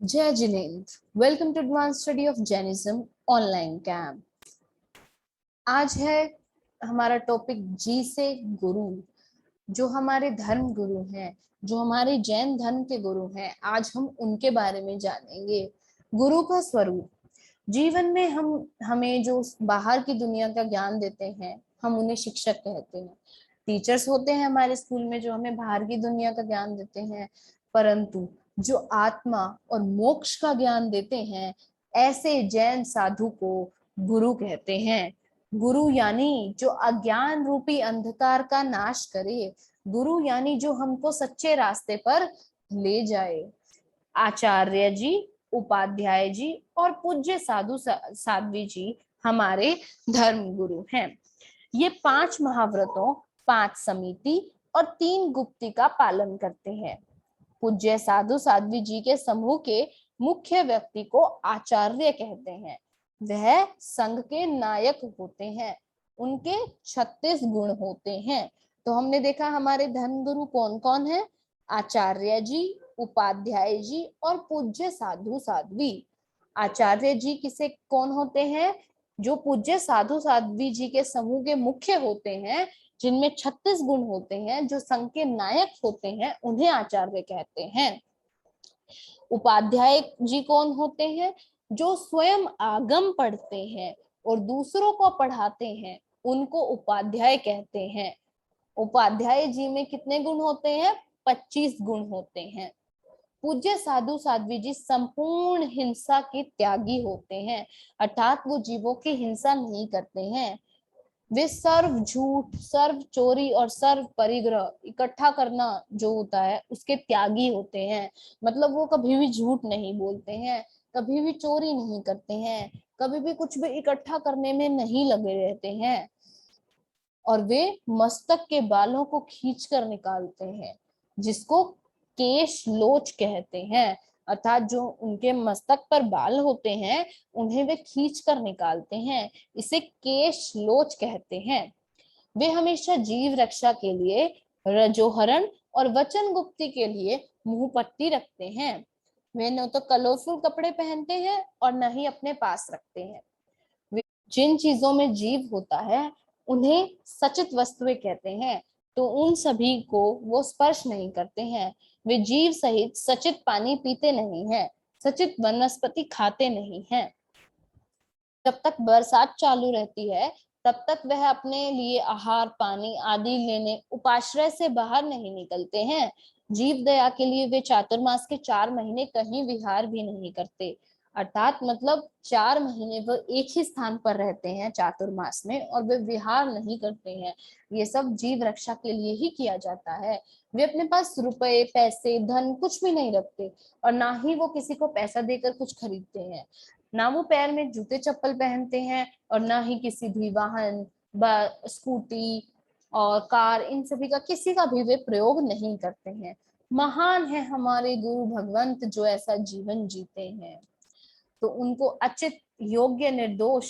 जय Jinendra, welcome to advance study of Jainism online camp. आज है हमारा टॉपिक जी से गुरु। जो हमारे धर्म गुरु हैं, जो हमारे जैन धर्म के गुरु हैं, आज हम उनके बारे में जानेंगे। गुरु का स्वरूप। जीवन में हम हमें जो बाहर की दुनिया का ज्ञान देते हैं, हम उन्हें शिक्षक कहते हैं। टीचर्स होते हैं हमारे स्कूल में जो हमें बाहर की दुनिया का ज्ञान देते हैं, परंतु जो आत्मा और मोक्ष का ज्ञान देते हैं, ऐसे जैन साधु को गुरु कहते हैं। गुरु यानी जो अज्ञान रूपी अंधकार का नाश करे। गुरु यानी जो हमको सच्चे रास्ते पर ले जाए। आचार्य जी, उपाध्याय जी और पूज्य साधु साध्वी जी हमारे धर्म गुरु हैं। ये 5 महाव्रतों, 5 समिति और 3 गुप्ती का पालन करते हैं। पूज्य साधु साध्वी जी के समूह के मुख्य व्यक्ति को आचार्य कहते हैं। वह संघ के नायक होते हैं। उनके 36 गुण होते हैं। तो हमने देखा हमारे धर्म गुरु कौन कौन है। आचार्य जी, उपाध्याय जी और पूज्य साधु साध्वी। आचार्य जी किसे कौन होते हैं? जो पूज्य साधु साध्वी जी के समूह के मुख्य होते हैं, जिनमें 36 गुण होते हैं, जो संघ के नायक होते हैं, उन्हें आचार्य कहते हैं। उपाध्याय जी कौन होते हैं? जो स्वयं आगम पढ़ते हैं और दूसरों को पढ़ाते हैं, उनको उपाध्याय कहते हैं। उपाध्याय जी में कितने गुण होते हैं? 25 गुण होते हैं। पूज्य साधु साध्वी जी संपूर्ण हिंसा के त्यागी होते हैं, अर्थात वो जीवों की हिंसा नहीं करते हैं। वे सर्व झूठ, सर्व चोरी और सर्व परिग्रह इकट्ठा करना जो होता है, उसके त्यागी होते हैं। मतलब वो कभी भी झूठ नहीं बोलते हैं, कभी भी चोरी नहीं करते हैं, कभी भी कुछ भी इकट्ठा करने में नहीं लगे रहते हैं। और वे मस्तक के बालों को खींचकर निकालते हैं, जिसको केश लोच कहते हैं। अर्थात जो उनके मस्तक पर बाल होते हैं, उन्हें वे खींच कर निकालते हैं, इसे केश लोच कहते हैं। वे हमेशा जीव रक्षा के लिए रजोहरण और वचन गुप्ती के लिए मुंह पट्टी रखते हैं। वे न तो कलरफुल कपड़े पहनते हैं और न ही अपने पास रखते हैं। जिन चीजों में जीव होता है, उन्हें सचित वस्तुएं कहते हैं, तो उन सभी को वो स्पर्श नहीं करते हैं। वे जीव सहित सचित पानी पीते नहीं हैं, सचित वनस्पति खाते नहीं हैं। जब तक बरसात चालू रहती है, तब तक वह अपने लिए आहार, पानी आदि लेने उपाश्रय से बाहर नहीं निकलते हैं। जीव दया के लिए वे चातुर्मास के 4 महीने कहीं विहार भी नहीं करते। अर्थात मतलब 4 महीने वो एक ही स्थान पर रहते हैं चातुर्मास में, और वे विहार नहीं करते हैं। ये सब जीव रक्षा के लिए ही किया जाता है। वे अपने पास रुपए, पैसे, धन कुछ भी नहीं रखते, और ना ही वो किसी को पैसा देकर कुछ खरीदते हैं। ना वो पैर में जूते चप्पल पहनते हैं, और ना ही किसी भी वाहन, स्कूटी और कार, इन सभी का किसी का भी वे प्रयोग नहीं करते हैं। महान है हमारे गुरु भगवंत जो ऐसा जीवन जीते हैं। तो उनको अचित, योग्य, निर्दोष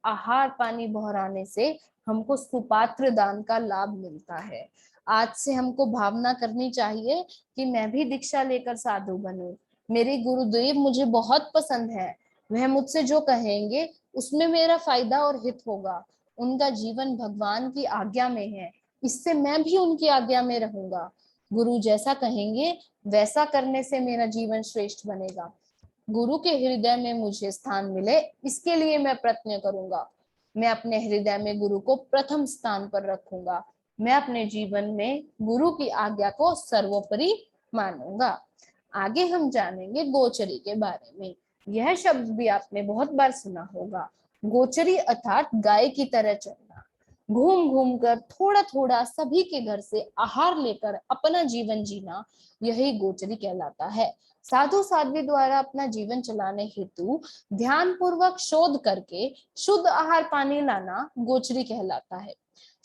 आहार पानी बहराने से हमको सुपात्र दान का लाभ मिलता है। आज से हमको भावना करनी चाहिए कि मैं भी दीक्षा लेकर साधु बनूं। मेरे गुरुदेव मुझे बहुत पसंद है, वह मुझसे जो कहेंगे उसमें मेरा फायदा और हित होगा। उनका जीवन भगवान की आज्ञा में है, इससे मैं भी उनकी आज्ञा में रहूंगा। गुरु जैसा कहेंगे वैसा करने से मेरा जीवन श्रेष्ठ बनेगा। गुरु के हृदय में मुझे स्थान मिले, इसके लिए मैं प्रयत्न करूंगा। मैं अपने हृदय में गुरु को प्रथम स्थान पर रखूंगा। मैं अपने जीवन में गुरु की आज्ञा को सर्वोपरि मानूंगा। आगे हम जानेंगे गोचरी के बारे में। यह शब्द भी आपने बहुत बार सुना होगा। गोचरी अर्थात गाय की तरह चलना, घूम घूम कर थोड़ा थोड़ा सभी के घर से आहार लेकर अपना जीवन जीना, यही गोचरी कहलाता है। साधु साध्वी द्वारा अपना जीवन चलाने हेतु ध्यान पूर्वक शोध करके शुद्ध आहार पानी लाना गोचरी कहलाता है।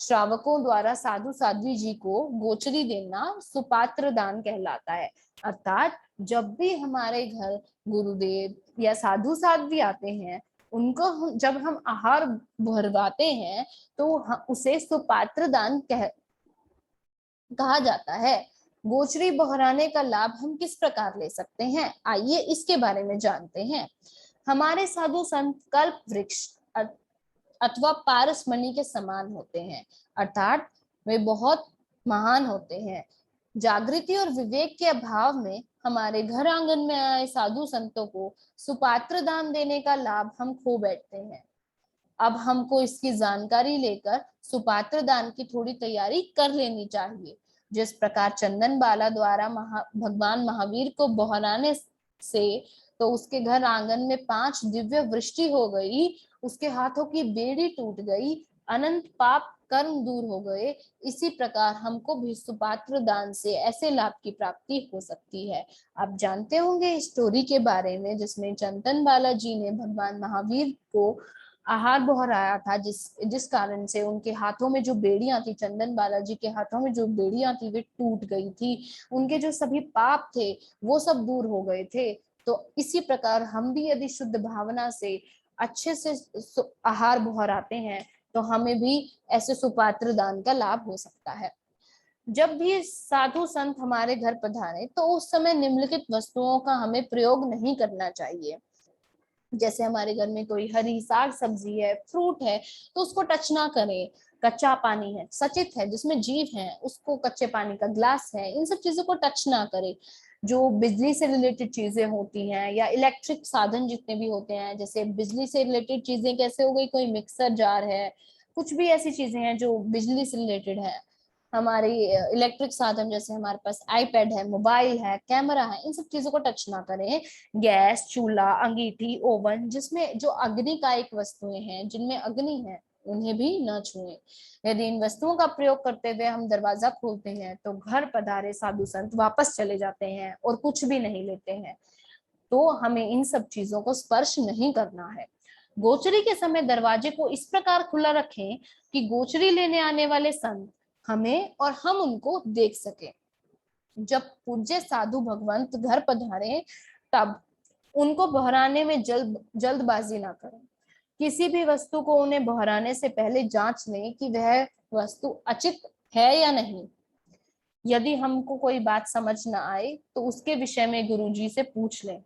श्रावकों द्वारा साधु साध्वी जी को गोचरी देना सुपात्र दान कहलाता है। अर्थात जब भी हमारे घर गुरुदेव या साधु साध्वी आते हैं, उनको जब हम आहार भरवाते हैं, तो उसे सुपात्र दान कहा जाता है। गोचरी बहराने का लाभ हम किस प्रकार ले सकते हैं, आइए इसके बारे में जानते हैं। हमारे साधु संत कल्प वृक्ष अथवा पारसमणि के समान होते हैं, अर्थात वे बहुत महान होते हैं। जागृति और विवेक के अभाव में हमारे घर आंगन में आए साधु संतों को सुपात्र दान देने का लाभ हम खो बैठते हैं। अब हमको इसकी जानकारी लेकर सुपात्र दान की थोड़ी तैयारी कर लेनी चाहिए। जिस प्रकार चंदन बाला द्वारा भगवान महावीर को बहराने से तो उसके घर आंगन में 5 दिव्य वृष्टि हो गई, उसके हाथों की बेड़ी टूट गई, अनंत पाप कर्म दूर हो गए, इसी प्रकार हमको भी सुपात्र दान से ऐसे लाभ की प्राप्ति हो सकती है। आप जानते होंगे इस स्टोरी के बारे में, जिसमें चंदन बाला जी ने भगवान महावीर को आहार बहराया था, जिस कारण से उनके हाथों में जो बेड़ियां थी, चंदन बालाजी के हाथों में जो बेड़ियां थी वे टूट गई थी, उनके जो सभी पाप थे वो सब दूर हो गए थे। तो इसी प्रकार हम भी यदि शुद्ध भावना से अच्छे से आहार बहराते हैं तो हमें भी ऐसे सुपात्र दान का लाभ हो सकता है। जब भी साधु संत हमारे घर पधारे तो उस समय निम्नलिखित वस्तुओं का हमें प्रयोग नहीं करना चाहिए। जैसे हमारे घर में कोई हरी साग सब्जी है, फ्रूट है, तो उसको टच ना करें। कच्चा पानी है, सचित है, जिसमें जीव है, उसको, कच्चे पानी का ग्लास है, इन सब चीजों को टच ना करें। जो बिजली से रिलेटेड चीजें होती हैं या इलेक्ट्रिक साधन जितने भी होते हैं, जैसे बिजली से रिलेटेड चीजें कैसे हो गई, कोई मिक्सर जार है, कुछ भी ऐसी चीजें हैं जो बिजली से रिलेटेड है, हमारी इलेक्ट्रिक साधन जैसे हमारे पास आईपैड है, मोबाइल है, कैमरा है, इन सब चीजों को टच ना करें। गैस, चूल्हा, अंगीठी, ओवन, जिसमें जो अग्निकायिक वस्तुएं हैं, जिनमें अग्नि है, उन्हें भी न छुएं। यदि इन वस्तुओं का प्रयोग करते हुए हम दरवाजा खोलते हैं तो घर पधारे साधु संत वापस चले जाते हैं और कुछ भी नहीं लेते हैं। तो हमें इन सब चीजों को स्पर्श नहीं करना है। गोचरी के समय दरवाजे को इस प्रकार खुला रखें कि गोचरी लेने आने वाले संत हमें और हम उनको देख सके। जब पूज्य साधु भगवंत घर पधारे तब उनको बहराने में जल्दबाजी ना करें। किसी भी वस्तु को उन्हें बहराने से पहले जांच लें कि वह वस्तु उचित है या नहीं। यदि हमको कोई बात समझ ना आए तो उसके विषय में गुरुजी से पूछ लें।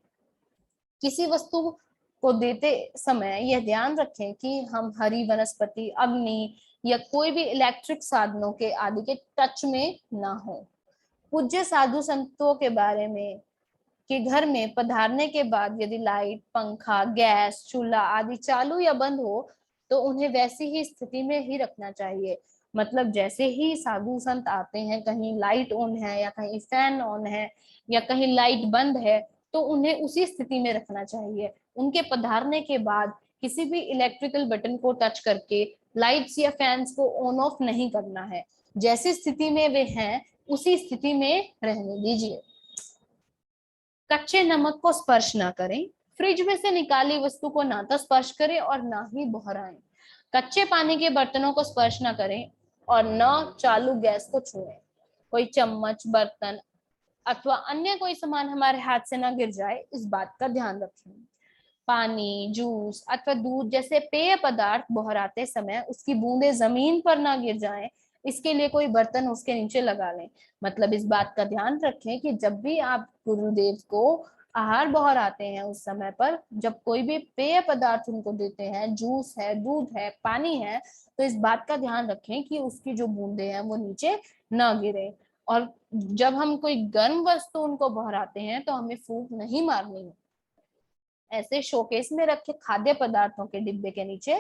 किसी वस्तु को देते समय यह ध्यान रखें कि हम हरी वनस्पति, अग्नि या कोई भी इलेक्ट्रिक साधनों के आदि के टच में ना हो। पूज्य साधु संतों के बारे में कि घर में पधारने के बाद यदि लाइट, पंखा, गैस, चूल्हा आदि चालू या बंद हो तो उन्हें वैसी ही स्थिति में ही रखना चाहिए। मतलब जैसे ही साधु संत आते हैं, कहीं लाइट ऑन है या कहीं फैन ऑन है या कहीं लाइट बंद है, तो उन्हें उसी स्थिति में रखना चाहिए। उनके पधारने के बाद किसी भी इलेक्ट्रिकल बटन को टच करके लाइट्स या फैंस को ऑन ऑफ नहीं करना है। जैसी स्थिति में वे हैं उसी स्थिति में रहने दीजिए। कच्चे नमक को स्पर्श ना करें। फ्रिज में से निकाली वस्तु को ना तो स्पर्श करें और ना ही बहराएं। कच्चे पानी के बर्तनों को स्पर्श ना करें और न चालू गैस को छुएं। कोई चम्मच, बर्तन अथवा अन्य कोई सामान हमारे हाथ से ना गिर जाए, इस बात का ध्यान रखें। पानी, जूस अथवा दूध जैसे पेय पदार्थ बहराते समय उसकी बूंदें जमीन पर ना गिर जाएं, इसके लिए कोई बर्तन उसके नीचे लगा लें। मतलब इस बात का ध्यान रखें कि जब भी आप गुरुदेव को आहार बहराते हैं, उस समय पर जब कोई भी पेय पदार्थ उनको देते हैं, जूस है, दूध है, पानी है, तो इस बात का ध्यान रखें कि उसकी जो बूंदे हैं वो नीचे ना गिरे। और जब हम कोई गर्म वस्तु उनको बहराते हैं तो हमें फूंक नहीं मारनी है। ऐसे शोकेस में रखे खाद्य पदार्थों के डिब्बे के नीचे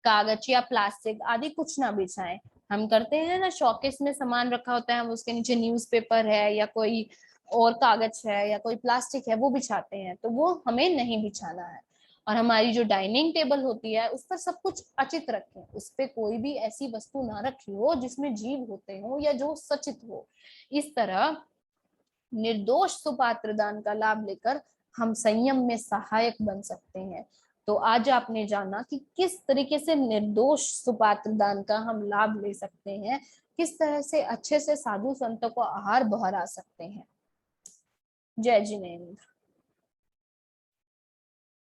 कागज या प्लास्टिक आदि कुछ ना बिछाएं। हम करते हैं ना, शोकेस में सामान रखा होता है, हम उसके नीचे न्यूज़पेपर है या कोई और कागज है या कोई प्लास्टिक है वो बिछाते हैं, तो वो हमें नहीं बिछाना है। और हमारी जो डाइनिंग टेबल होती है उस पर सब कुछ अचित रखें। उस पर कोई भी ऐसी वस्तु ना रखी हो जिसमें जीव होते हो या जो सचित हो। इस तरह निर्दोष सुपात्र दान का लाभ लेकर हम संयम में सहायक बन सकते हैं। तो आज आपने जाना कि किस तरीके से निर्दोष सुपात्र दान का हम लाभ ले सकते हैं, किस तरह से अच्छे से साधु संतों को आहार बहरा सकते हैं। जय जिनेन्द्र।